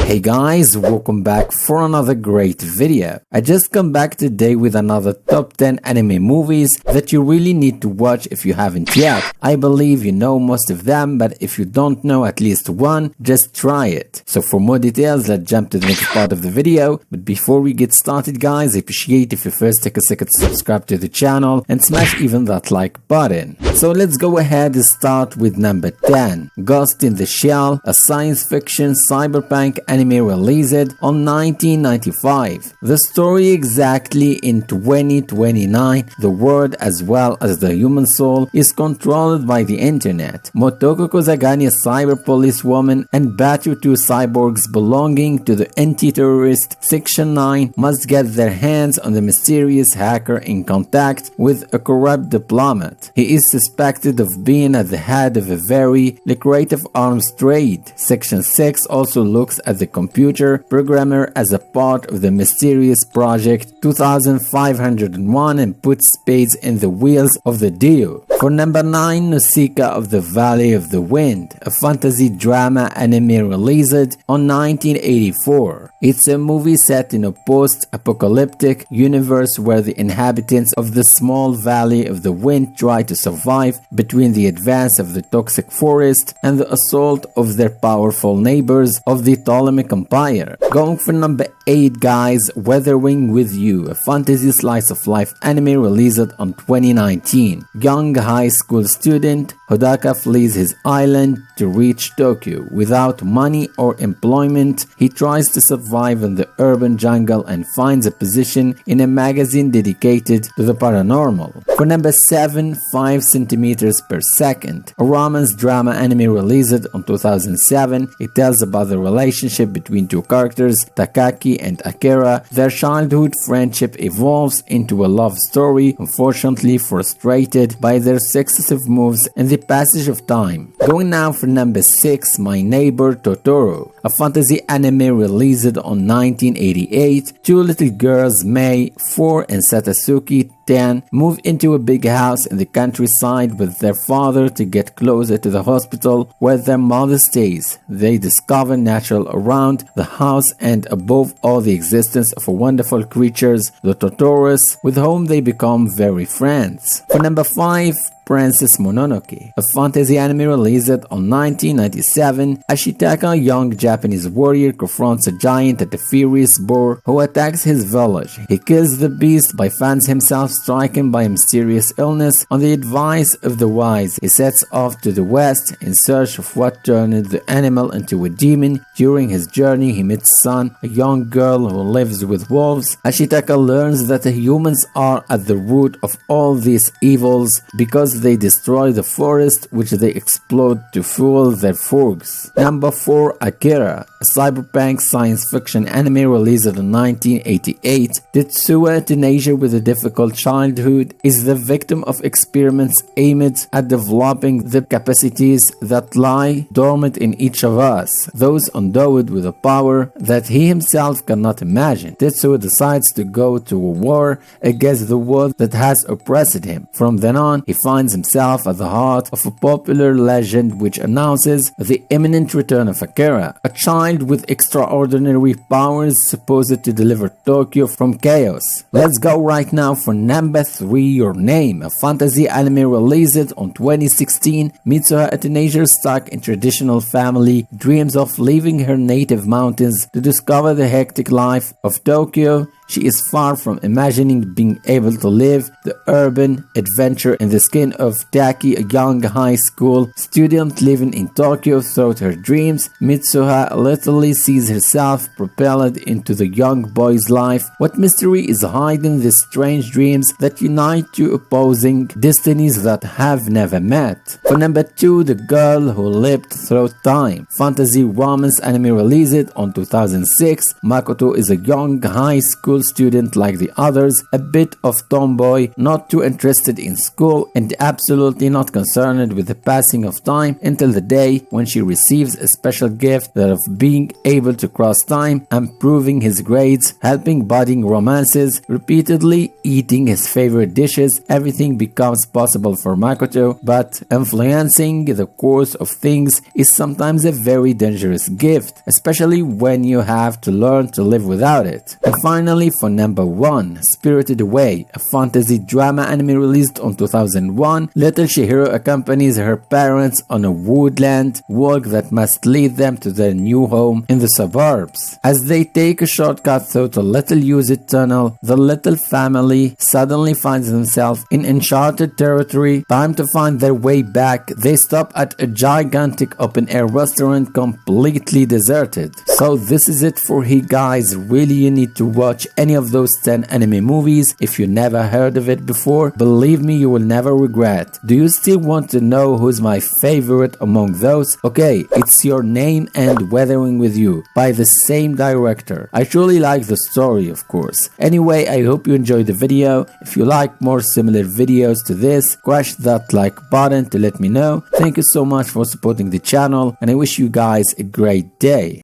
Hey guys, welcome back for another great video. I just come back today with another top 10 anime movies that you really need to watch if you haven't yet. I believe you know most of them, but if you don't know at least one, just try it. So for more details, let's jump to the next part of the video. But before we get started guys, I appreciate if you first take a second to subscribe to the channel and smash even that like button. So let's go ahead and start with number 10. Ghost in the Shell, a science fiction cyberpunk anime released on 1995. The story exactly in 2029, the world as well as the human soul is controlled by the internet. Motoko Kozagani, a cyber police woman, and battle two cyborgs belonging to the anti-terrorist Section 9 must get their hands on the mysterious hacker in contact with a corrupt diplomat. He is suspected of being at the head of a very lucrative arms trade. Section 6 also looks at the computer programmer as a part of the mysterious project 2501 and puts spades in the wheels of the deal. For number 9, Nausicaä of the Valley of the Wind, a fantasy drama anime released on 1984. It's a movie set in a post-apocalyptic universe where the inhabitants of the small Valley of the Wind try to survive between the advance of the toxic forest and the assault of their powerful neighbors of the Ptolemaic Empire. Going for number 8 guys, Weathering with You, a fantasy slice of life anime released on 2019. Young high school student Hodaka flees his island to reach Tokyo. Without money or employment, he tries to survive in the urban jungle and finds a position in a magazine dedicated to the paranormal. For number 7, 5 centimeters per second, a romance drama anime released on 2007. It tells about the relationship between two characters, Takaki and Akira. Their childhood friendship evolves into a love story, unfortunately frustrated by their successive moves and the passage of time. Going now for number 6, My Neighbor Totoro, a fantasy anime released on 1988. Two little girls, Mei, 4, and Satasuki, 10, move into a big house in the countryside with their father to get closer to the hospital where their mother stays. They discover natural around the house and above all the existence of wonderful creatures, the Totoros, with whom they become very friends. For number 5, Princess Mononoke, a fantasy anime released on 1997. Ashitaka, a young Japanese warrior, confronts a giant at a furious boar who attacks his village. He kills the beast but finds himself stricken by a mysterious illness. On the advice of the wise, he sets off to the west in search of what turned the animal into a demon. During his journey, he meets Sun, a young girl who lives with wolves. Ashitaka learns that the humans are at the root of all these evils because they destroy the forest which they explode to fuel their forks. Number 4, Akira, a cyberpunk science fiction anime released in 1988. Tetsuya, a teenager with a difficult childhood, is the victim of experiments aimed at developing the capacities that lie dormant in each of us, those endowed with a power that he himself cannot imagine. Tetsuya decides to go to a war against the world that has oppressed him. From then on, he finds himself at the heart of a popular legend which announces the imminent return of Akira, a child with extraordinary powers supposed to deliver Tokyo from chaos. Let's go right now for number 3, Your Name, a fantasy anime released on 2016. Mitsuha, a teenager stuck in traditional family, dreams of leaving her native mountains to discover the hectic life of Tokyo. She is far from imagining being able to live the urban adventure in the skin of Taki, a young high school student living in Tokyo throughout her dreams. Mitsuha literally sees herself propelled into the young boy's life. What mystery is hiding these strange dreams that unite two opposing destinies that have never met? For number 2, The Girl Who Leapt Through Time, fantasy romance anime released on 2006. Makoto is a young high school student like the others, a bit of tomboy, not too interested in school and absolutely not concerned with the passing of time until the day when she receives a special gift that of being able to cross time, improving his grades, helping budding romances, repeatedly eating his favorite dishes, everything becomes possible for Makoto, but influencing the course of things is sometimes a very dangerous gift, especially when you have to learn to live without it. And finally, for number 1, Spirited Away, a fantasy drama anime released on 2001, little Chihiro accompanies her parents on a woodland walk that must lead them to their new home in the suburbs. As they take a shortcut through a little used tunnel, the little family suddenly finds themselves in uncharted territory. Time to find their way back, they stop at a gigantic open-air restaurant completely deserted. So this is it for here, guys. Really, you need to watch any of those 10 anime movies. If you never heard of it before, believe me, you will never regret. Do you still want to know who's my favorite among those? Okay, it's Your Name and Weathering With You by the same director. I truly like the story, of course. Anyway, I hope you enjoyed the video. If you like more similar videos to this, crush that like button to let me know. Thank you so much for supporting the channel, and I wish you guys a great day.